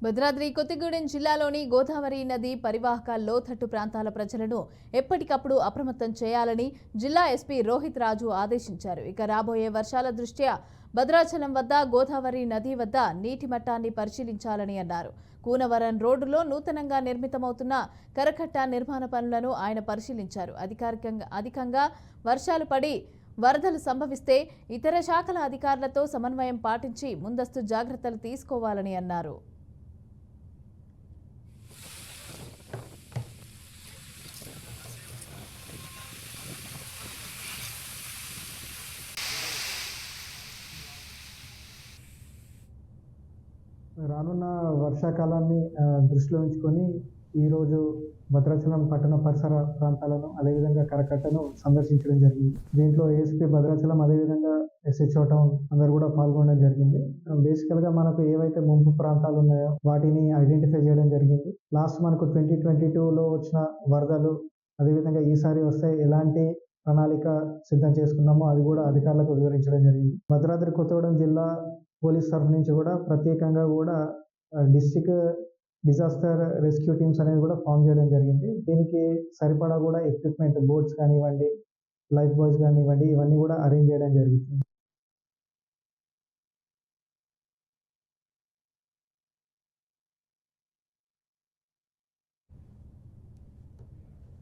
భద్రాద్రి కొత్తగూడెం జిల్లాలోని గోదావరి నది పరివాహక లోతట్టు ప్రాంతాల ప్రజలను ఎప్పటికప్పుడు అప్రమత్తం చేయాలని జిల్లా ఎస్పీ రోహిత్ రాజు ఆదేశించారు. ఇక రాబోయే వర్షాల దృష్ట్యా భద్రాచలం వద్ద గోదావరి నది వద్ద నీటి మట్టాన్ని పరిశీలించాలని అన్నారు. కూనవరం రోడ్డులో నూతనంగా నిర్మితమవుతున్న కరకట్ట నిర్మాణ పనులను ఆయన పరిశీలించారు. అధికంగా వర్షాలు పడి వరదలు సంభవిస్తే ఇతర శాఖల అధికారులతో సమన్వయం పాటించి ముందస్తు జాగ్రత్తలు తీసుకోవాలని అన్నారు. రానున్న వర్షాకాలాన్ని దృష్టిలో ఉంచుకొని ఈరోజు భద్రాచలం పట్టణ పరిసర ప్రాంతాలను అదేవిధంగా కరకట్టను సందర్శించడం జరిగింది. దీంట్లో ఏఎస్పీ భద్రాచలం అదేవిధంగా ఎస్హెచ్ఓ టౌన్ అందరూ కూడా పాల్గొనడం జరిగింది. బేసికల్గా మనకు ఏవైతే ముంపు ప్రాంతాలు ఉన్నాయో వాటిని ఐడెంటిఫై చేయడం జరిగింది. లాస్ట్ మనకు 2022లో వచ్చిన వరదలు అదేవిధంగా ఈసారి వస్తే ఎలాంటి ప్రణాళిక సిద్ధం చేసుకున్నామో అది కూడా అధికారులకు వివరించడం జరిగింది. భద్రాద్రి కొత్తగూడెం జిల్లా పోలీస్ తరఫు నుంచి కూడా ప్రత్యేకంగా కూడా డిస్ట్రిక్ట్ డిజాస్టర్ రెస్క్యూ టీమ్స్ అనేది కూడా ఫామ్ చేయడం జరిగింది. దీనికి సరిపడా కూడా ఎక్విప్మెంట్ బోట్స్ కానివ్వండి, లైఫ్ బాయ్స్ కానివ్వండి, ఇవన్నీ కూడా అరేంజ్ చేయడం జరుగుతుంది.